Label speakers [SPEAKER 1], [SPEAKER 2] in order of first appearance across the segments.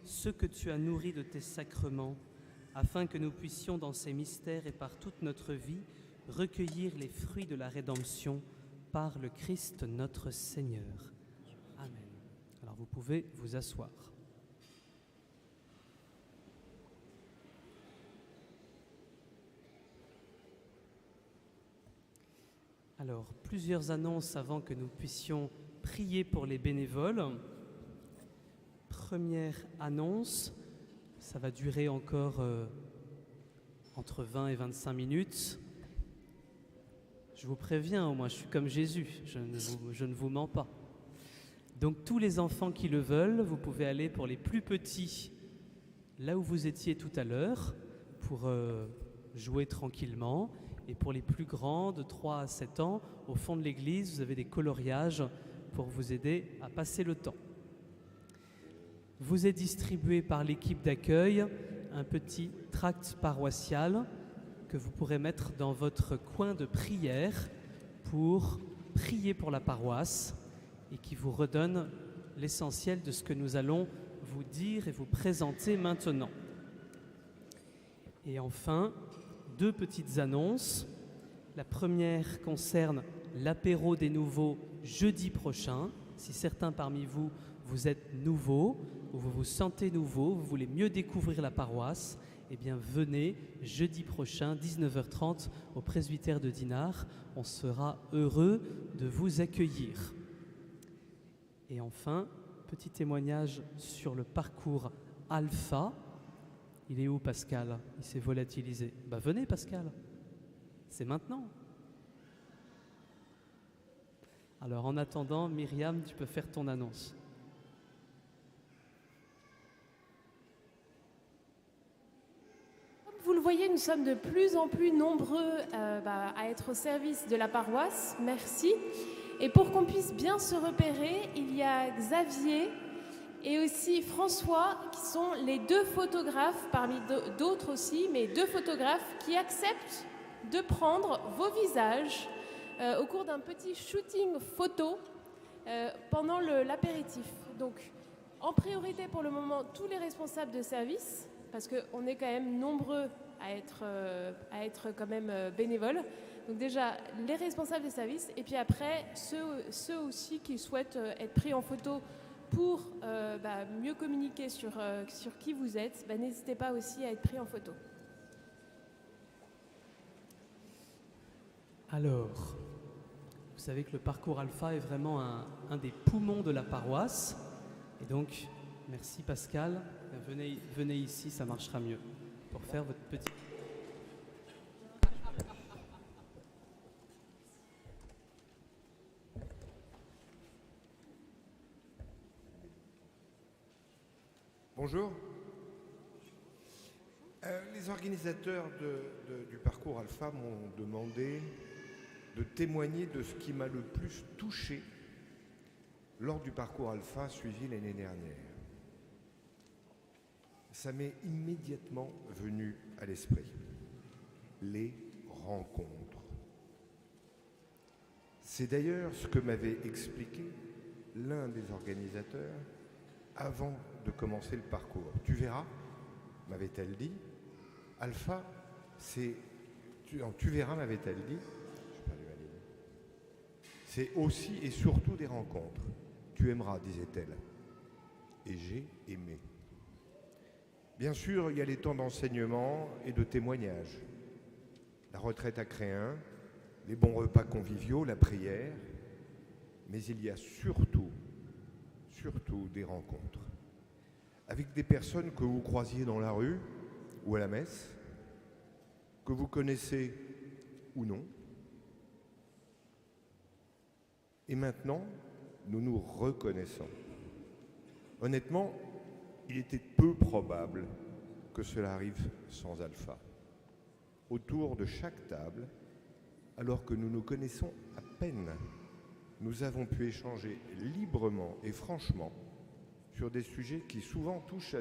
[SPEAKER 1] ceux que tu as nourris de tes sacrements, afin que nous puissions dans ces mystères et par toute notre vie recueillir les fruits de la rédemption par le Christ notre Seigneur. Amen. Alors vous pouvez vous asseoir. Alors, plusieurs annonces avant que nous puissions prier pour les bénévoles. Première annonce, ça va durer encore entre 20 et 25 minutes. Je vous préviens, moi je suis comme Jésus, je ne vous mens pas. Donc tous les enfants qui le veulent, vous pouvez aller pour les plus petits, là où vous étiez tout à l'heure, pour jouer tranquillement. Et pour les plus grands, de 3 à 7 ans, au fond de l'église, vous avez des coloriages pour vous aider à passer le temps. Vous est distribué par l'équipe d'accueil un petit tract paroissial que vous pourrez mettre dans votre coin de prière pour prier pour la paroisse et qui vous redonne l'essentiel de ce que nous allons vous dire et vous présenter maintenant. Et enfin, 2 petites annonces. La première concerne l'apéro des nouveaux jeudi prochain. Si certains parmi vous, vous êtes nouveaux ou vous vous sentez nouveau, vous voulez mieux découvrir la paroisse, eh bien venez jeudi prochain, 19h30, au presbytère de Dinard. On sera heureux de vous accueillir. Et enfin, petit témoignage sur le parcours Alpha. Il est où Pascal? Il s'est volatilisé. Venez Pascal, c'est maintenant. Alors en attendant, Myriam, tu peux faire ton annonce.
[SPEAKER 2] Comme vous le voyez, nous sommes de plus en plus nombreux à être au service de la paroisse. Merci. Et pour qu'on puisse bien se repérer, il y a Xavier et aussi François, qui sont les 2 photographes, parmi d'autres aussi, mais 2 photographes qui acceptent de prendre vos visages au cours d'un petit shooting photo pendant l'apéritif. Donc, en priorité pour le moment, tous les responsables de service, parce qu'on est quand même nombreux à être quand même bénévoles. Donc déjà, les responsables des services, et puis après, ceux aussi qui souhaitent être pris en photo pour mieux communiquer sur qui vous êtes, n'hésitez pas aussi à être pris en photo.
[SPEAKER 1] Alors, vous savez que le parcours Alpha est vraiment un des poumons de la paroisse. Et donc, merci Pascal. Venez ici, ça marchera mieux pour faire votre petit...
[SPEAKER 3] Bonjour. Les organisateurs du parcours Alpha m'ont demandé de témoigner de ce qui m'a le plus touché lors du parcours Alpha suivi l'année dernière. Ça m'est immédiatement venu à l'esprit. Les rencontres. C'est d'ailleurs ce que m'avait expliqué l'un des organisateurs avant de commencer le parcours. Tu verras, m'avait-elle dit, Alpha, c'est... Tu verras, m'avait-elle dit, c'est aussi et surtout des rencontres. Tu aimeras, disait-elle. Et j'ai aimé. Bien sûr, il y a les temps d'enseignement et de témoignage. La retraite à Créin, les bons repas conviviaux, la prière. Mais il y a surtout des rencontres. Avec des personnes que vous croisiez dans la rue ou à la messe, que vous connaissez ou non. Et maintenant, nous nous reconnaissons. Honnêtement, il était peu probable que cela arrive sans Alpha. Autour de chaque table, alors que nous nous connaissons à peine, nous avons pu échanger librement et franchement sur des sujets qui souvent touchent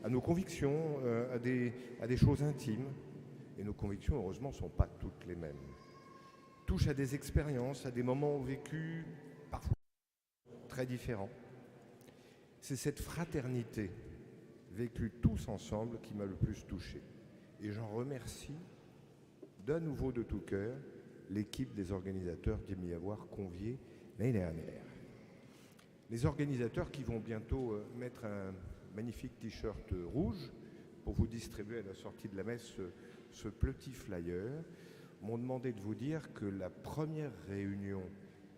[SPEAKER 3] à nos convictions, à des choses intimes. Et nos convictions, heureusement, ne sont pas toutes les mêmes. Touchent à des expériences, à des moments vécus parfois très différents. C'est cette fraternité vécue tous ensemble qui m'a le plus touché. Et j'en remercie d'un nouveau de tout cœur l'équipe des organisateurs de m'y avoir convié l'année dernière. Les organisateurs qui vont bientôt mettre un magnifique t-shirt rouge pour vous distribuer à la sortie de la messe ce petit flyer, m'ont demandé de vous dire que la première réunion,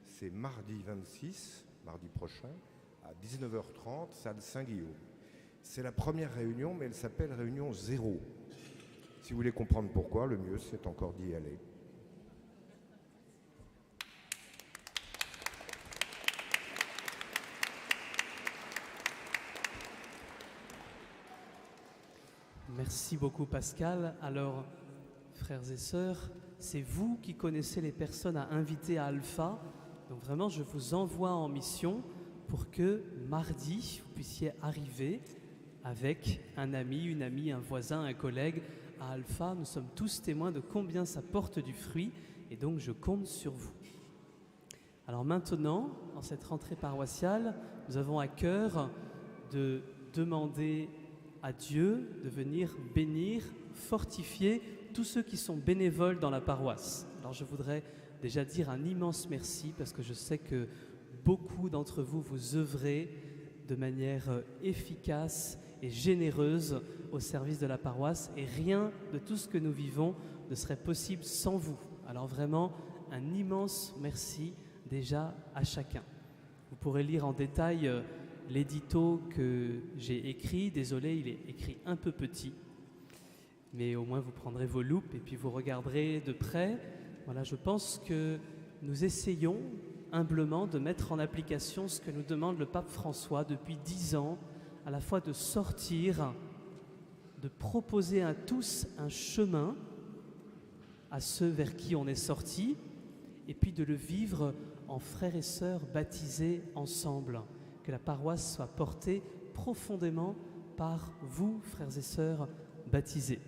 [SPEAKER 3] c'est mardi 26, mardi prochain, à 19h30, salle Saint-Guillaume. C'est la première réunion, mais elle s'appelle réunion 0. Si vous voulez comprendre pourquoi, le mieux, c'est encore d'y aller.
[SPEAKER 1] Merci beaucoup Pascal. Alors, frères et sœurs, c'est vous qui connaissez les personnes à inviter à Alpha. Donc vraiment, je vous envoie en mission pour que mardi, vous puissiez arriver avec un ami, une amie, un voisin, un collègue à Alpha. Nous sommes tous témoins de combien ça porte du fruit et donc je compte sur vous. Alors maintenant, en cette rentrée paroissiale, nous avons à cœur de demander à Dieu de venir bénir, fortifier tous ceux qui sont bénévoles dans la paroisse. Alors je voudrais déjà dire un immense merci parce que je sais que beaucoup d'entre vous, vous œuvrez de manière efficace et généreuse au service de la paroisse et rien de tout ce que nous vivons ne serait possible sans vous. Alors vraiment, un immense merci déjà à chacun. Vous pourrez lire en détail l'édito que j'ai écrit. Désolé, il est écrit un peu petit, mais au moins vous prendrez vos loupes et puis vous regarderez de près. Voilà, je pense que nous essayons humblement de mettre en application ce que nous demande le pape François depuis 10 ans, à la fois de sortir, de proposer à tous un chemin, à ceux vers qui on est sorti, et puis de le vivre en frères et sœurs baptisés ensemble. Que la paroisse soit portée profondément par vous, frères et sœurs baptisés.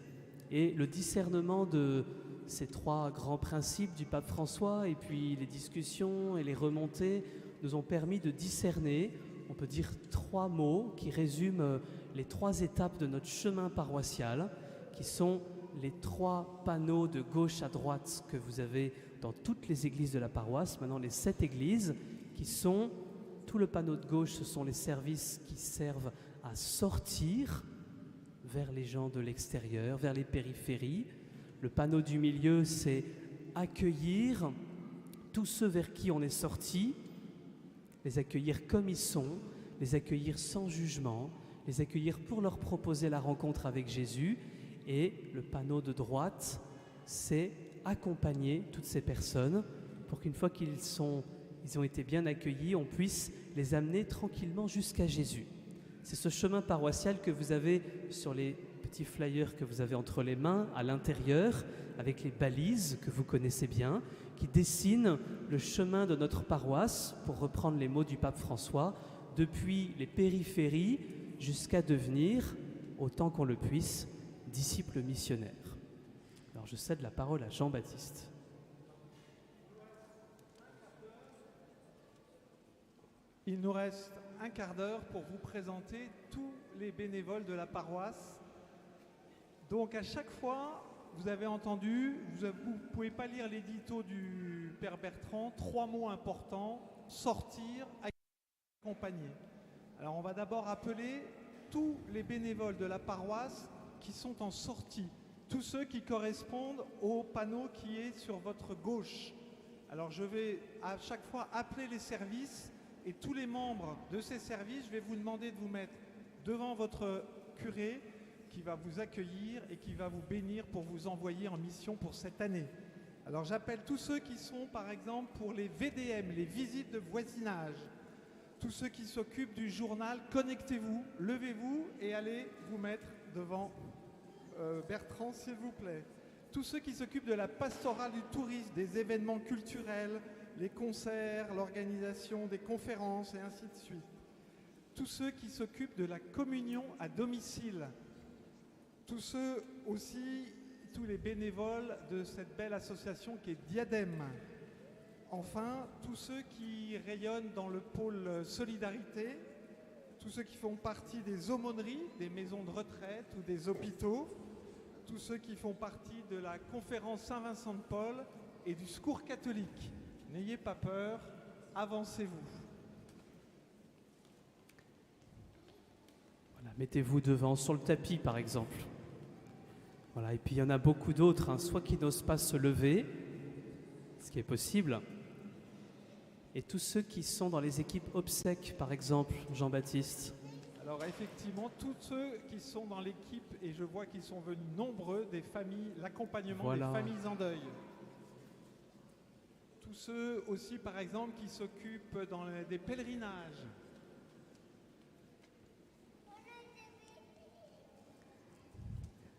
[SPEAKER 1] Et le discernement de ces 3 grands principes du pape François et puis les discussions et les remontées nous ont permis de discerner, on peut dire 3 mots qui résument les 3 étapes de notre chemin paroissial, qui sont les 3 panneaux de gauche à droite que vous avez dans toutes les églises de la paroisse, maintenant les 7 églises, qui sont, tout le panneau de gauche, ce sont les services qui servent à sortir vers les gens de l'extérieur, vers les périphéries. Le panneau du milieu, c'est accueillir tous ceux vers qui on est sorti, les accueillir comme ils sont, les accueillir sans jugement, les accueillir pour leur proposer la rencontre avec Jésus. Et le panneau de droite, c'est accompagner toutes ces personnes pour qu'une fois qu'ils ont été bien accueillis, on puisse les amener tranquillement jusqu'à Jésus. C'est ce chemin paroissial que vous avez sur les petits flyers que vous avez entre les mains, à l'intérieur, avec les balises que vous connaissez bien, qui dessinent le chemin de notre paroisse, pour reprendre les mots du pape François, depuis les périphéries jusqu'à devenir, autant qu'on le puisse, disciples missionnaires. Alors je cède la parole à Jean-Baptiste.
[SPEAKER 4] Il nous reste un quart d'heure pour vous présenter tous les bénévoles de la paroisse. Donc à chaque fois, vous avez entendu, vous ne pouvez pas lire l'édito du Père Bertrand, 3 mots importants: sortir, accompagner. Alors on va d'abord appeler tous les bénévoles de la paroisse qui sont en sortie, tous ceux qui correspondent au panneau qui est sur votre gauche. Alors je vais à chaque fois appeler les services. Et tous les membres de ces services, je vais vous demander de vous mettre devant votre curé qui va vous accueillir et qui va vous bénir pour vous envoyer en mission pour cette année. Alors j'appelle tous ceux qui sont par exemple pour les VDM, les visites de voisinage, tous ceux qui s'occupent du journal. Connectez-vous, levez-vous et allez vous mettre devant Bertrand, s'il vous plaît. Tous ceux qui s'occupent de la pastorale du tourisme, des événements culturels, les concerts, l'organisation des conférences et ainsi de suite. Tous ceux qui s'occupent de la communion à domicile. Tous ceux aussi, tous les bénévoles de cette belle association qui est Diadème. Enfin, tous ceux qui rayonnent dans le pôle solidarité, tous ceux qui font partie des aumôneries, des maisons de retraite ou des hôpitaux, tous ceux qui font partie de la conférence Saint-Vincent de Paul et du Secours catholique. N'ayez pas peur, avancez-vous.
[SPEAKER 1] Voilà, mettez-vous devant, sur le tapis par exemple. Voilà, et puis il y en a beaucoup d'autres, hein, soit qui n'osent pas se lever, ce qui est possible, et tous ceux qui sont dans les équipes obsèques par exemple, Jean-Baptiste.
[SPEAKER 4] Alors effectivement, tous ceux qui sont dans l'équipe, et je vois qu'ils sont venus nombreux, des familles, l'accompagnement
[SPEAKER 1] Voilà.
[SPEAKER 4] des familles en deuil. Tous ceux aussi, par exemple, qui s'occupent des pèlerinages.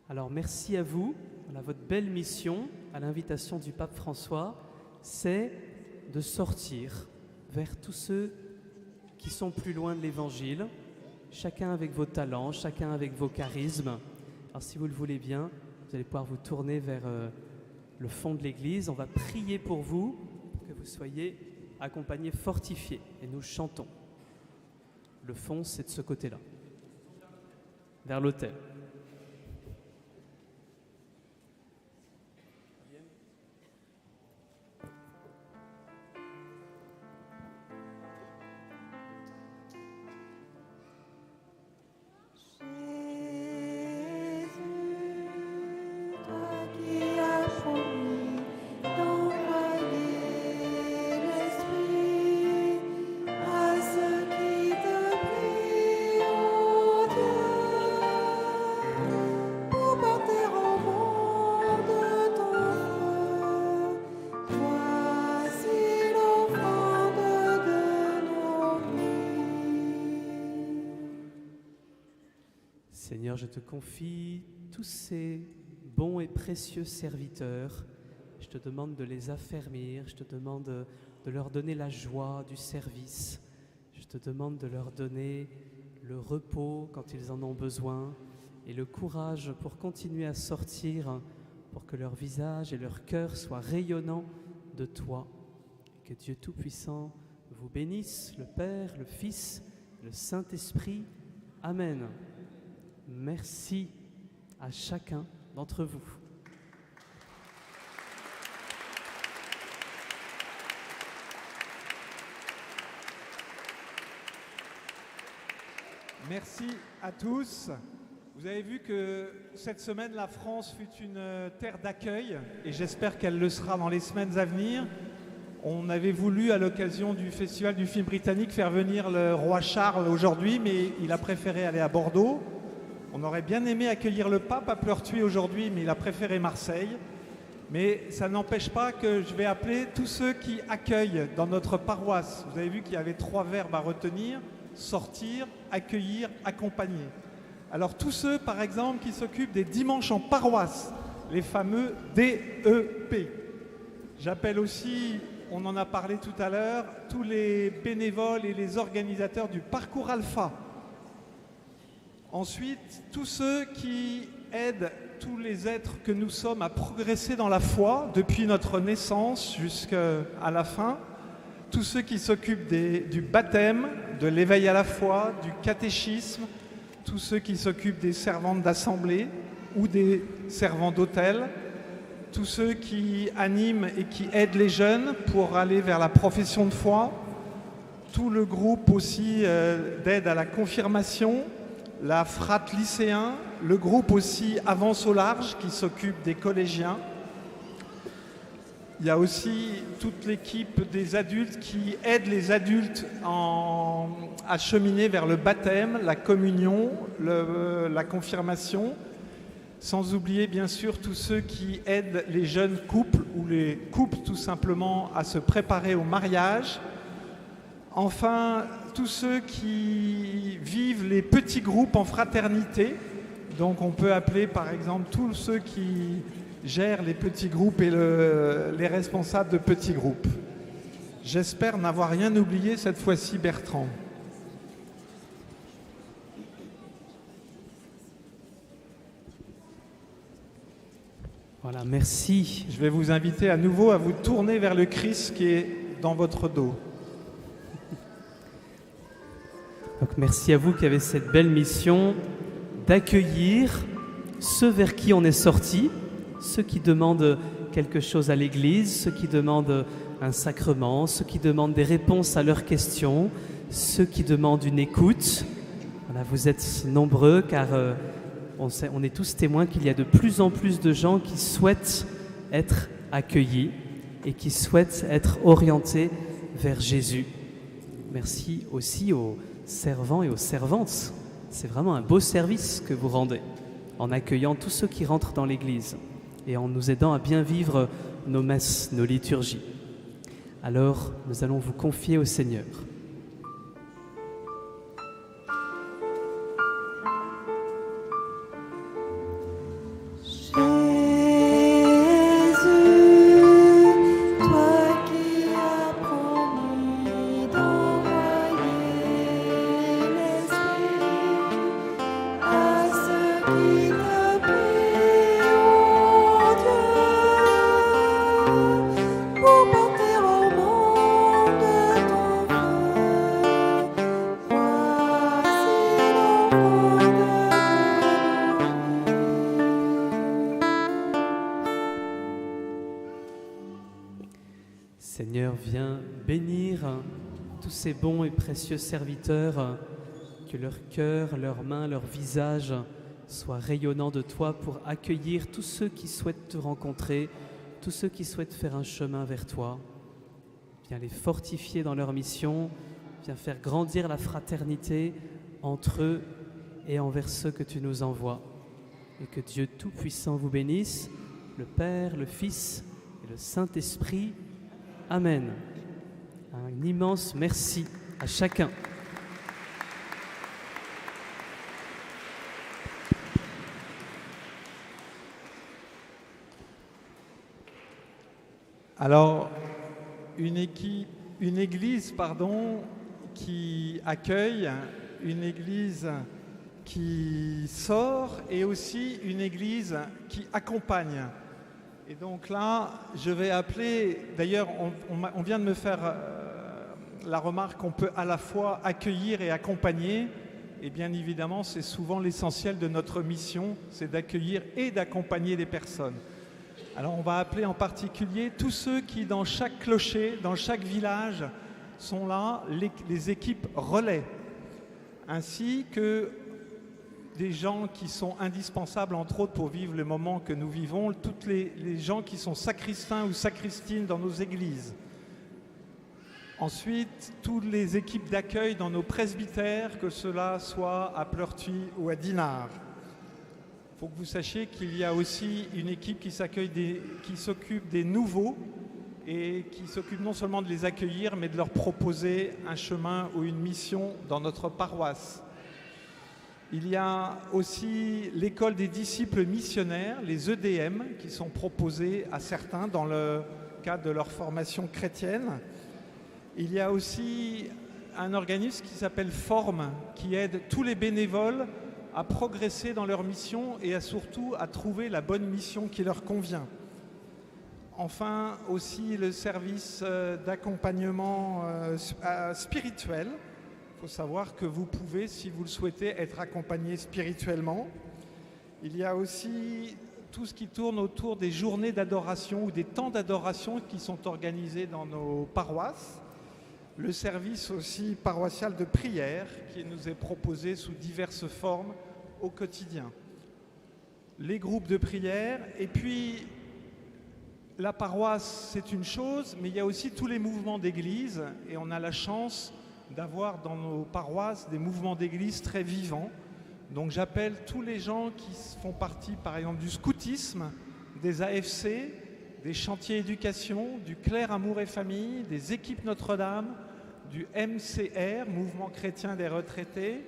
[SPEAKER 1] Alors merci à vous. Voilà, votre belle mission, à l'invitation du pape François, c'est de sortir vers tous ceux qui sont plus loin de l'Évangile, chacun avec vos talents, chacun avec vos charismes. Alors si vous le voulez bien, vous allez pouvoir vous tourner vers le fond de l'Église. On va prier pour vous, pour que vous soyez accompagnés, fortifiés. Et nous chantons. Le fond, c'est de ce côté-là, vers l'autel. Seigneur, je te confie tous ces bons et précieux serviteurs. Je te demande de les affermir, je te demande de leur donner la joie du service. Je te demande de leur donner le repos quand ils en ont besoin et le courage pour continuer à sortir, pour que leur visage et leur cœur soient rayonnants de toi. Que Dieu Tout-Puissant vous bénisse, le Père, le Fils, le Saint-Esprit. Amen. Merci à chacun d'entre vous.
[SPEAKER 4] Merci à tous. Vous avez vu que cette semaine, la France fut une terre d'accueil et j'espère qu'elle le sera dans les semaines à venir. On avait voulu, à l'occasion du Festival du film britannique, faire venir le roi Charles aujourd'hui, mais il a préféré aller à Bordeaux. On aurait bien aimé accueillir le pape à Pleurtuis aujourd'hui, mais il a préféré Marseille. Mais ça n'empêche pas que je vais appeler tous ceux qui accueillent dans notre paroisse. Vous avez vu qu'il y avait 3 verbes à retenir: sortir, accueillir, accompagner. Alors tous ceux, par exemple, qui s'occupent des dimanches en paroisse, les fameux DEP. J'appelle aussi, on en a parlé tout à l'heure, tous les bénévoles et les organisateurs du parcours Alpha. Ensuite, tous ceux qui aident tous les êtres que nous sommes à progresser dans la foi depuis notre naissance jusqu'à la fin. Tous ceux qui s'occupent du baptême, de l'éveil à la foi, du catéchisme, tous ceux qui s'occupent des servantes d'assemblée ou des servants d'hôtel, tous ceux qui animent et qui aident les jeunes pour aller vers la profession de foi, tout le groupe aussi d'aide à la confirmation, la frate lycéen, le groupe aussi Avance au large qui s'occupe des collégiens. Il y a aussi toute l'équipe des adultes qui aide les adultes à cheminer vers le baptême, la communion, la confirmation. Sans oublier bien sûr tous ceux qui aident les jeunes couples ou les couples tout simplement à se préparer au mariage. Enfin, tous ceux qui vivent les petits groupes en fraternité. Donc on peut appeler par exemple tous ceux qui gèrent les petits groupes et les responsables de petits groupes. J'espère n'avoir rien oublié cette fois-ci, Bertrand.
[SPEAKER 1] Voilà, merci.
[SPEAKER 4] Je vais vous inviter à nouveau à vous tourner vers le Christ qui est dans votre dos.
[SPEAKER 1] Donc merci à vous qui avez cette belle mission d'accueillir ceux vers qui on est sorti, ceux qui demandent quelque chose à l'Église, ceux qui demandent un sacrement, ceux qui demandent des réponses à leurs questions, ceux qui demandent une écoute. Voilà, vous êtes nombreux car on est tous témoins qu'il y a de plus en plus de gens qui souhaitent être accueillis et qui souhaitent être orientés vers Jésus. Merci aussi aux servants et aux servantes. C'est vraiment un beau service que vous rendez en accueillant tous ceux qui rentrent dans l'Église et en nous aidant à bien vivre nos messes, nos liturgies. Alors, nous allons vous confier au Seigneur. Seigneur, viens bénir tous ces bons et précieux serviteurs, que leur cœur, leurs mains, leur visage soient rayonnants de toi pour accueillir tous ceux qui souhaitent te rencontrer, tous ceux qui souhaitent faire un chemin vers toi. Viens les fortifier dans leur mission, viens faire grandir la fraternité entre eux et envers ceux que tu nous envoies. Et que Dieu Tout-Puissant vous bénisse, le Père, le Fils et le Saint-Esprit. Amen. Un immense merci à chacun.
[SPEAKER 4] Alors, une église qui accueille, une église qui sort et aussi une église qui accompagne. Et donc là, je vais appeler, d'ailleurs on vient de me faire la remarque qu'on peut à la fois accueillir et accompagner. Et bien évidemment, c'est souvent l'essentiel de notre mission, c'est d'accueillir et d'accompagner les personnes. Alors on va appeler en particulier tous ceux qui, dans chaque clocher, dans chaque village, sont là, les équipes relais, ainsi que des gens qui sont indispensables, entre autres, pour vivre le moment que nous vivons, toutes les gens qui sont sacristains ou sacristines dans nos églises. Ensuite, toutes les équipes d'accueil dans nos presbytères, que cela soit à Pleurtuis ou à Dinard. Il faut que vous sachiez qu'il y a aussi une équipe qui s'occupe des nouveaux et qui s'occupe non seulement de les accueillir, mais de leur proposer un chemin ou une mission dans notre paroisse. Il y a aussi l'école des disciples missionnaires, les EDM, qui sont proposés à certains dans le cadre de leur formation chrétienne. Il y a aussi un organisme qui s'appelle Forme, qui aide tous les bénévoles à progresser dans leur mission et surtout à trouver la bonne mission qui leur convient. Enfin, aussi le service d'accompagnement spirituel. Il faut savoir que vous pouvez, si vous le souhaitez, être accompagné spirituellement. Il y a aussi tout ce qui tourne autour des journées d'adoration ou des temps d'adoration qui sont organisés dans nos paroisses. Le service aussi paroissial de prière qui nous est proposé sous diverses formes au quotidien. Les groupes de prière et puis la paroisse, c'est une chose, mais il y a aussi tous les mouvements d'église et on a la chance d'avoir dans nos paroisses des mouvements d'église très vivants. Donc j'appelle tous les gens qui font partie par exemple du scoutisme, des AFC, des chantiers éducation, du Clerc Amour et Famille, des équipes Notre-Dame, du MCR, Mouvement Chrétien des Retraités,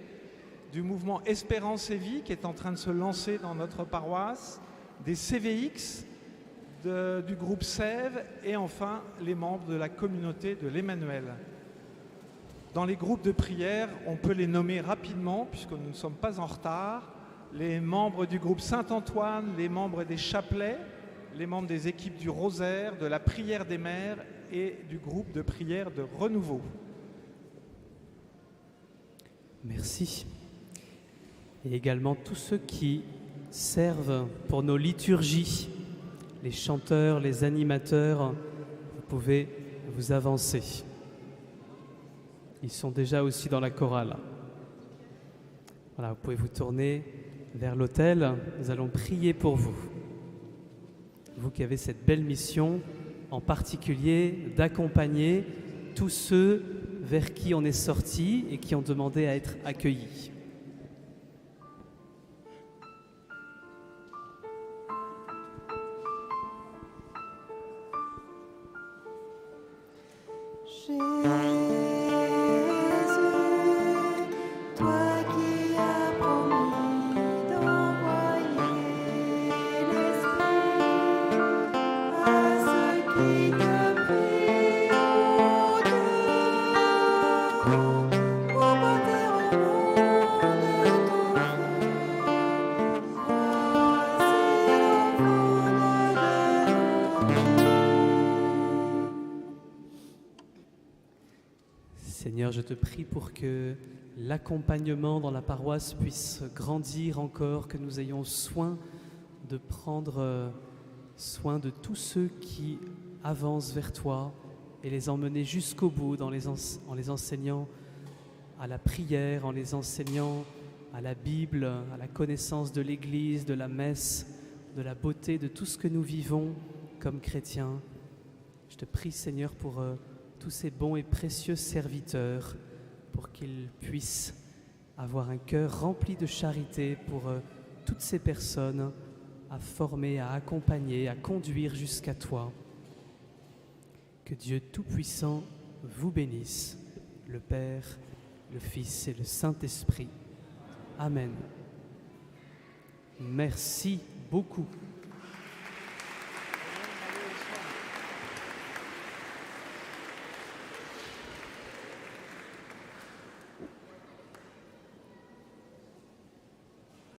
[SPEAKER 4] du mouvement Espérance et Vie qui est en train de se lancer dans notre paroisse, des CVX, du groupe Sève et enfin les membres de la communauté de l'Emmanuel. Dans les groupes de prière, on peut les nommer rapidement puisque nous ne sommes pas en retard. Les membres du groupe Saint-Antoine, les membres des chapelets, les membres des équipes du Rosaire, de la prière des mères et du groupe de prière de Renouveau.
[SPEAKER 1] Merci. Et également tous ceux qui servent pour nos liturgies, les chanteurs, les animateurs, vous pouvez vous avancer. Ils sont déjà aussi dans la chorale. Voilà, vous pouvez vous tourner vers l'autel. Nous allons prier pour vous. Vous qui avez cette belle mission, en particulier d'accompagner tous ceux vers qui on est sorti et qui ont demandé à être accueillis. Seigneur, je te prie pour que l'accompagnement dans la paroisse puisse grandir encore, que nous ayons soin de prendre soin de tous ceux qui avancent vers toi et les emmener jusqu'au bout en les enseignant à la prière, en les enseignant à la Bible, à la connaissance de l'Église, de la messe, de la beauté, de tout ce que nous vivons comme chrétiens. Je te prie, Seigneur, pour tous ces bons et précieux serviteurs, pour qu'ils puissent avoir un cœur rempli de charité pour toutes ces personnes à former, à accompagner, à conduire jusqu'à toi. Que Dieu Tout-Puissant vous bénisse, le Père, le Fils et le Saint-Esprit. Amen. Merci beaucoup.